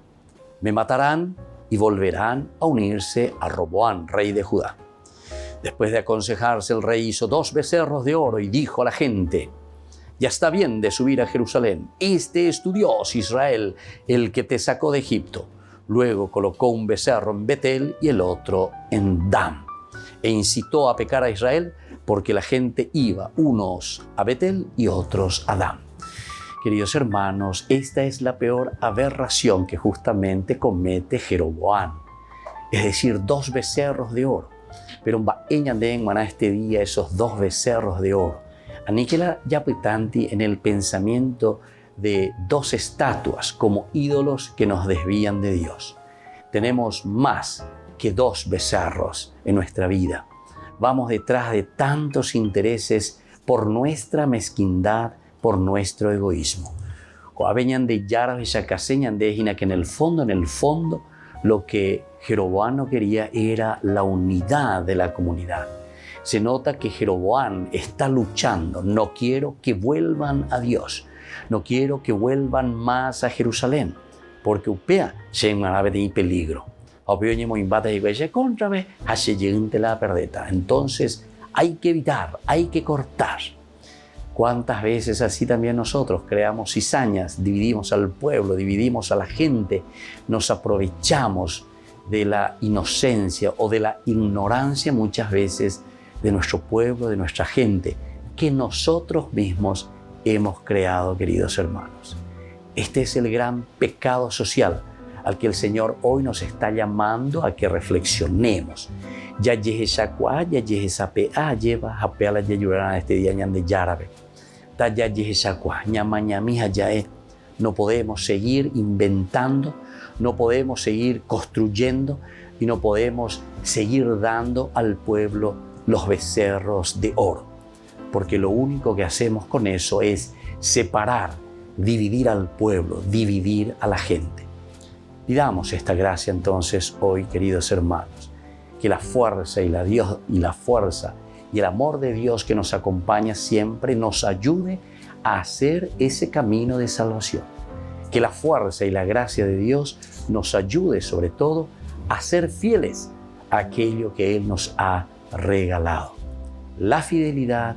Me matarán y volverán a unirse a Roboam, rey de Judá. Después de aconsejarse, el rey hizo 2 becerros de oro y dijo a la gente: ya está bien de subir a Jerusalén. Este es tu Dios, Israel, el que te sacó de Egipto. Luego colocó un becerro en Betel y el otro en Dan. E incitó a pecar a Israel porque la gente iba unos a Betel y otros a Dan. Queridos hermanos, esta es la peor aberración que justamente comete Jeroboam. Es decir, 2 becerros de oro. Pero en este día esos 2 becerros de oro. Aniquila yapitanti en el pensamiento de 2 estatuas como ídolos que nos desvían de Dios. Tenemos más que 2 becerros en nuestra vida. Vamos detrás de tantos intereses por nuestra mezquindad, por nuestro egoísmo. Que en el fondo, lo que Jeroboam no quería era la unidad de la comunidad. Se nota que Jeroboam está luchando. No quiero que vuelvan a Dios. No quiero que vuelvan más a Jerusalén. Porque upea hay peligro. Entonces hay que evitar, hay que cortar. ¿Cuántas veces así también nosotros creamos cizañas, dividimos al pueblo, dividimos a la gente, nos aprovechamos de la inocencia o de la ignorancia muchas veces de nuestro pueblo, de nuestra gente, que nosotros mismos hemos creado, queridos hermanos? Este es el gran pecado social al que el Señor hoy nos está llamando a que reflexionemos. Ya este día ñande yárabe. No podemos seguir inventando, no podemos seguir construyendo y no podemos seguir dando al pueblo los becerros de oro, porque lo único que hacemos con eso es separar, dividir al pueblo, dividir a la gente. Pidamos esta gracia entonces hoy, queridos hermanos, que la fuerza y la fuerza y el amor de Dios que nos acompaña siempre nos ayude a hacer ese camino de salvación. Que la fuerza y la gracia de Dios nos ayude sobre todo a ser fieles a aquello que Él nos ha regalado. La fidelidad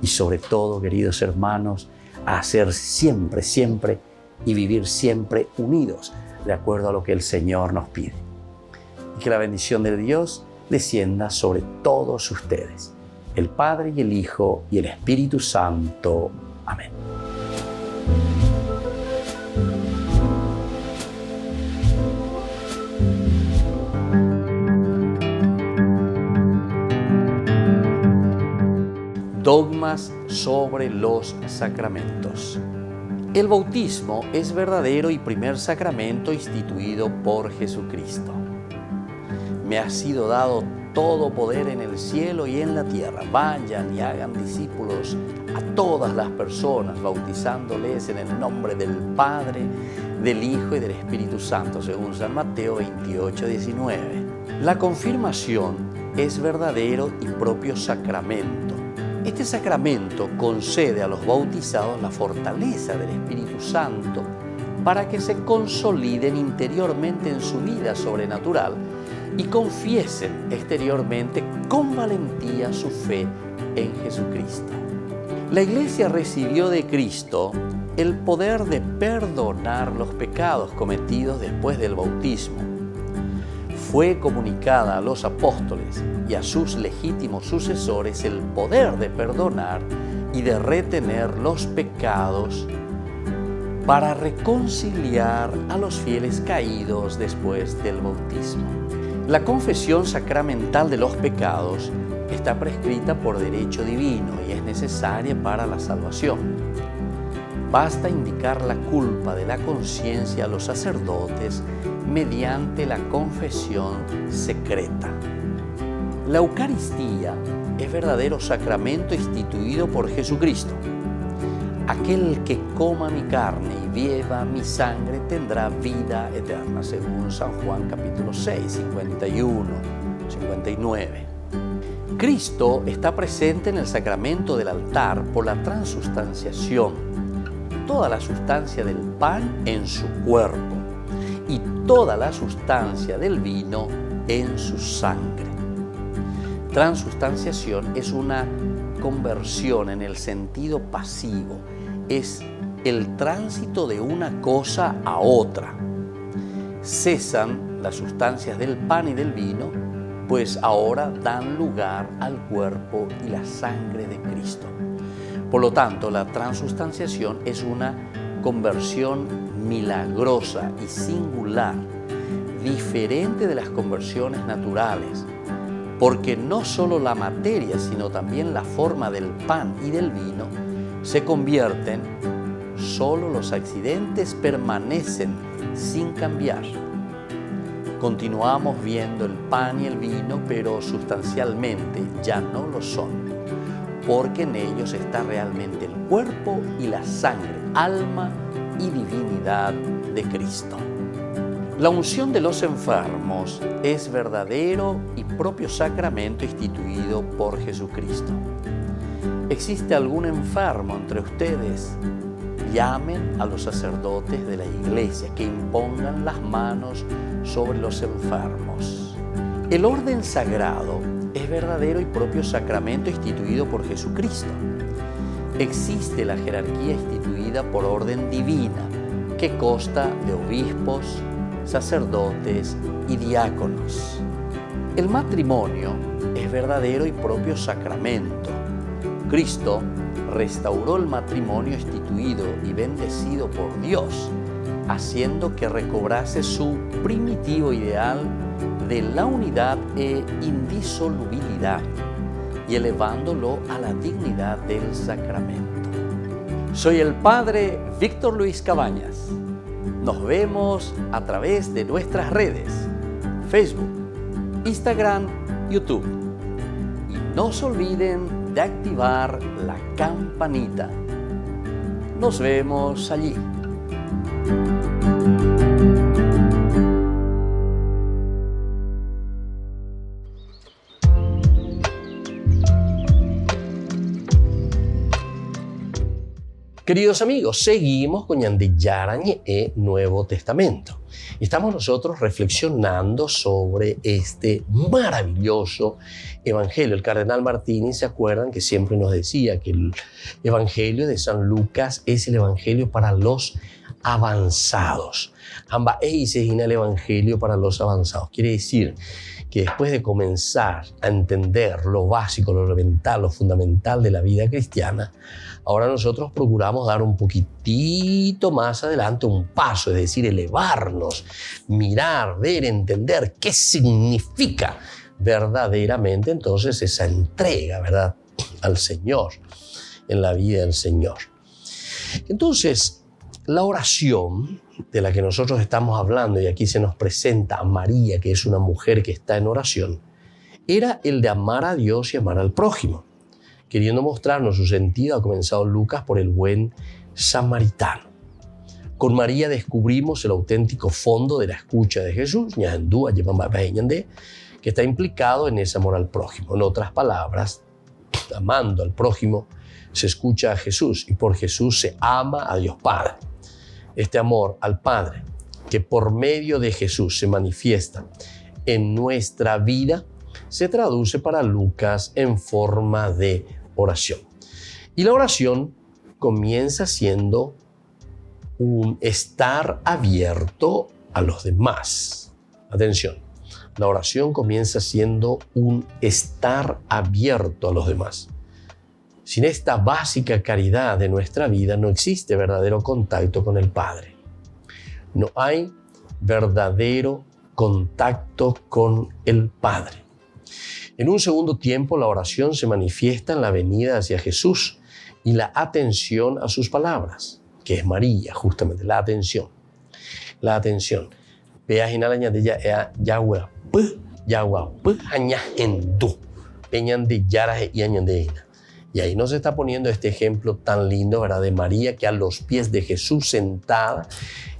y sobre todo, queridos hermanos, a ser siempre y vivir siempre unidos de acuerdo a lo que el Señor nos pide. Y que la bendición de Dios descienda sobre todos ustedes, el Padre y el Hijo y el Espíritu Santo. Amén. Dogmas sobre los sacramentos. El bautismo es verdadero y primer sacramento instituido por Jesucristo. Me ha sido dado todo poder en el cielo y en la tierra. Vayan y hagan discípulos a todas las personas, bautizándoles en el nombre del Padre, del Hijo y del Espíritu Santo, según San Mateo 28, 19. La confirmación es verdadero y propio sacramento. Este sacramento concede a los bautizados la fortaleza del Espíritu Santo para que se consoliden interiormente en su vida sobrenatural y confiesen exteriormente con valentía su fe en Jesucristo. La Iglesia recibió de Cristo el poder de perdonar los pecados cometidos después del bautismo. Fue comunicada a los apóstoles y a sus legítimos sucesores el poder de perdonar y de retener los pecados para reconciliar a los fieles caídos después del bautismo. La confesión sacramental de los pecados está prescrita por derecho divino y es necesaria para la salvación. Basta indicar la culpa de la conciencia a los sacerdotes mediante la confesión secreta. La Eucaristía es verdadero sacramento instituido por Jesucristo. Aquel que coma mi carne y beba mi sangre tendrá vida eterna, según San Juan capítulo 6, 51. 59. Cristo está presente en el sacramento del altar por la transustanciación, toda la sustancia del pan en su cuerpo y toda la sustancia del vino en su sangre. Transustanciación es una conversión en el sentido pasivo, es el tránsito de una cosa a otra. Cesan las sustancias del pan y del vino, pues ahora dan lugar al cuerpo y la sangre de Cristo. Por lo tanto, la transustanciación es una conversión milagrosa y singular, diferente de las conversiones naturales, porque no solo la materia, sino también la forma del pan y del vino se convierten, solo los accidentes permanecen sin cambiar. Continuamos viendo el pan y el vino, pero sustancialmente ya no lo son, porque en ellos está realmente el cuerpo y la sangre, alma y divinidad de Cristo. La unción de los enfermos es verdadero y propio sacramento instituido por Jesucristo. ¿Existe algún enfermo entre ustedes? Llamen a los sacerdotes de la iglesia que impongan las manos sobre los enfermos. El orden sagrado es verdadero y propio sacramento instituido por Jesucristo. Existe la jerarquía instituida por orden divina, que consta de obispos, sacerdotes y diáconos. El matrimonio es verdadero y propio sacramento. Cristo restauró el matrimonio instituido y bendecido por Dios, haciendo que recobrase su primitivo ideal de la unidad e indisolubilidad y elevándolo a la dignidad del sacramento. Soy el Padre Víctor Luis Cabañas. Nos vemos a través de nuestras redes, Facebook, Instagram, YouTube. Y no se olviden de activar la campanita. Nos vemos allí. Queridos amigos, seguimos con Ñande Yarañe e Nuevo Testamento. Estamos nosotros reflexionando sobre este maravilloso evangelio. El cardenal Martini, ¿se acuerdan que siempre nos decía que el evangelio de San Lucas es el evangelio para los avanzados? Amba es el evangelio para los avanzados. Quiere decir que después de comenzar a entender lo básico, lo elemental, lo fundamental de la vida cristiana, ahora nosotros procuramos dar un poquitito más adelante, un paso, es decir, elevarnos, mirar, ver, entender qué significa verdaderamente entonces esa entrega, ¿verdad?, al Señor, en la vida del Señor. Entonces, la oración de la que nosotros estamos hablando, y aquí se nos presenta a María, que es una mujer que está en oración, era el de amar a Dios y amar al prójimo. Queriendo mostrarnos su sentido, ha comenzado Lucas por el buen samaritano. Con María descubrimos el auténtico fondo de la escucha de Jesús, que está implicado en ese amor al prójimo. En otras palabras, amando al prójimo, se escucha a Jesús y por Jesús se ama a Dios Padre. Este amor al Padre, que por medio de Jesús se manifiesta en nuestra vida, se traduce para Lucas en forma de oración. Y la oración comienza siendo un estar abierto a los demás. Atención, la oración comienza siendo un estar abierto a los demás. Sin esta básica caridad de nuestra vida no existe verdadero contacto con el Padre. No hay verdadero contacto con el Padre. En un segundo tiempo, la oración se manifiesta en la venida hacia Jesús y la atención a sus palabras, que es María, justamente, la atención. La atención. Veas en alaña de Yahweh, y ahí nos está poniendo este ejemplo tan lindo, ¿verdad?, de María, que a los pies de Jesús sentada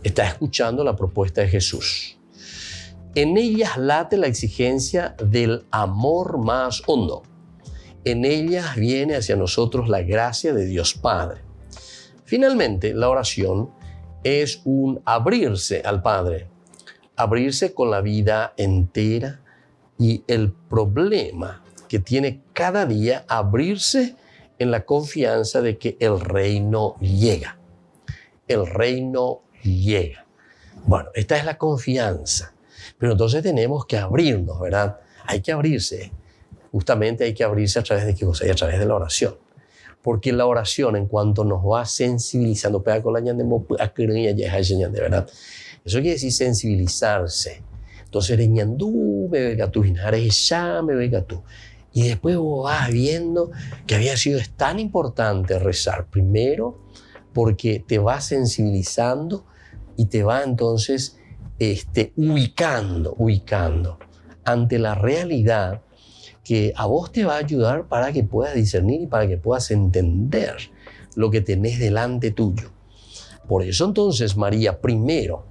está escuchando la propuesta de Jesús. En ellas late la exigencia del amor más hondo. En ellas viene hacia nosotros la gracia de Dios Padre. Finalmente, la oración es un abrirse al Padre, abrirse con la vida entera y el problema que tiene cada día, abrirse en la confianza de que el reino llega. El reino llega. Bueno, esta es la confianza. Pero entonces tenemos que abrirnos, ¿verdad? Hay que abrirse. Justamente hay que abrirse a través de qué cosa? Y a través de la oración. Porque la oración, en cuanto nos va sensibilizando, ¿verdad? Eso quiere decir sensibilizarse. Entonces, y después vos vas viendo que había sido tan importante rezar. Primero, porque te va sensibilizando y te va entonces ubicando ante la realidad que a vos te va a ayudar para que puedas discernir y para que puedas entender lo que tenés delante tuyo. Por eso entonces María primero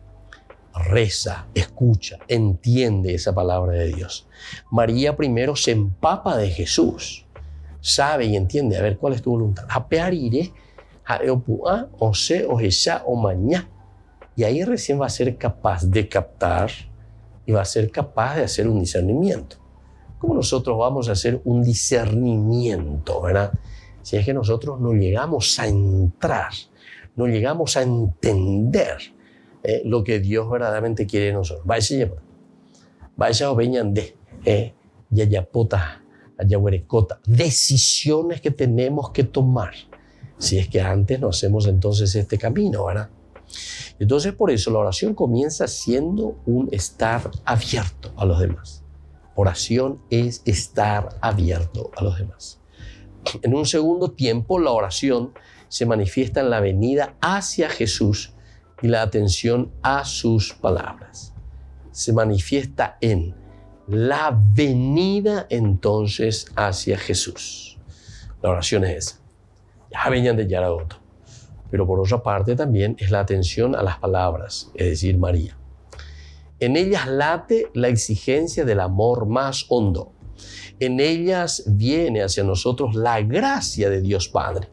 reza, escucha, entiende esa palabra de Dios. María primero se empapa de Jesús, sabe y entiende, a ver, ¿cuál es tu voluntad? Y ahí recién va a ser capaz de captar y va a ser capaz de hacer un discernimiento. ¿Cómo nosotros vamos a hacer un discernimiento, verdad? Si es que nosotros no llegamos a entrar, no llegamos a entender lo que Dios verdaderamente quiere de nosotros. Vaya o veñan de yayapota, ayahuerecota, decisiones que tenemos que tomar. Si es que antes no hacemos entonces este camino, ¿verdad? Entonces por eso la oración comienza siendo un estar abierto a los demás. Oración es estar abierto a los demás. En un segundo tiempo, la oración se manifiesta en la venida hacia Jesús y la atención a sus palabras. Se manifiesta en la venida entonces hacia Jesús. La oración es esa. Ya venían de Yaragoto. Pero por otra parte también es la atención a las palabras, es decir, María. En ellas late la exigencia del amor más hondo. En ellas viene hacia nosotros la gracia de Dios Padre.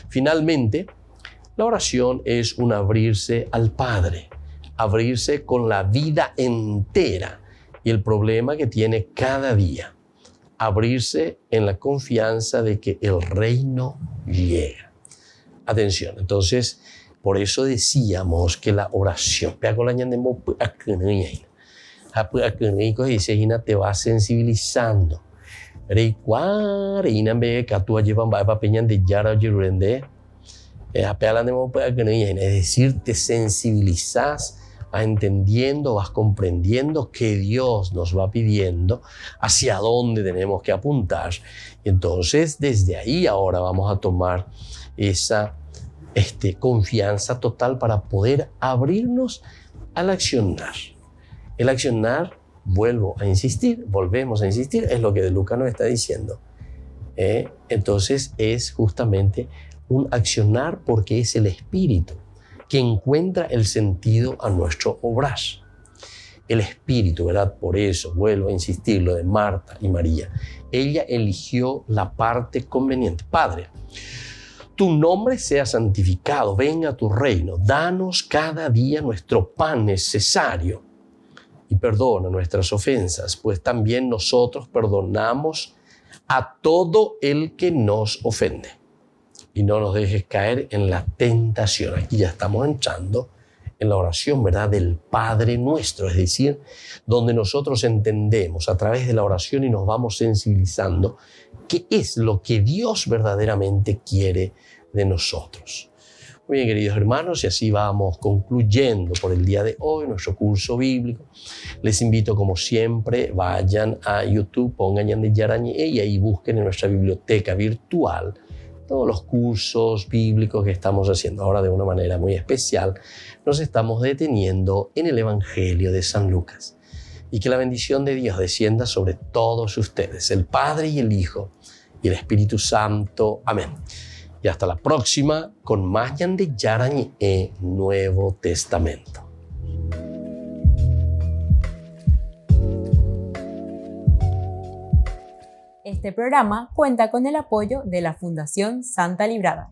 Finalmente, la oración es un abrirse al Padre, abrirse con la vida entera y el problema que tiene cada día. Abrirse en la confianza de que el reino llega. Atención, entonces, por eso decíamos que la oración te va sensibilizando. Es decir, te sensibilizas, vas entendiendo, vas comprendiendo que Dios nos va pidiendo hacia dónde tenemos que apuntar. Y entonces, desde ahí ahora vamos a tomar esa confianza total para poder abrirnos al accionar. El accionar, volvemos a insistir, es lo que De Luca nos está diciendo. Entonces es justamente un accionar porque es el Espíritu que encuentra el sentido a nuestro obrar. El Espíritu, ¿verdad? Por eso vuelvo a insistir lo de Marta y María. Ella eligió la parte conveniente. Padre, tu nombre sea santificado, venga tu reino, danos cada día nuestro pan necesario y perdona nuestras ofensas, pues también nosotros perdonamos a todo el que nos ofende. Y no nos dejes caer en la tentación. Aquí ya estamos entrando en la oración, ¿verdad?, del Padre Nuestro, es decir, donde nosotros entendemos a través de la oración y nos vamos sensibilizando qué es lo que Dios verdaderamente quiere de nosotros. Muy bien, queridos hermanos, y así vamos concluyendo por el día de hoy nuestro curso bíblico. Les invito, como siempre, vayan a YouTube, pongan Ñande Yarañe y ahí busquen en nuestra biblioteca virtual todos los cursos bíblicos que estamos haciendo. Ahora, de una manera muy especial, nos estamos deteniendo en el Evangelio de San Lucas. Y que la bendición de Dios descienda sobre todos ustedes, el Padre y el Hijo y el Espíritu Santo. Amén. Y hasta la próxima con más Ñande Yarañe Nuevo Testamento. Este programa cuenta con el apoyo de la Fundación Santa Librada.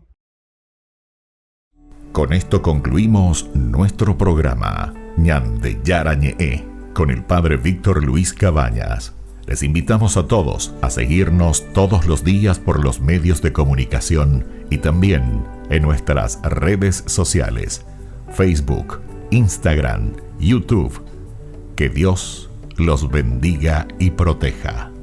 Con esto concluimos nuestro programa Ñande Yarañe con el Padre Víctor Luis Cabañas. Les invitamos a todos a seguirnos todos los días por los medios de comunicación y también en nuestras redes sociales, Facebook, Instagram, YouTube. Que Dios los bendiga y proteja.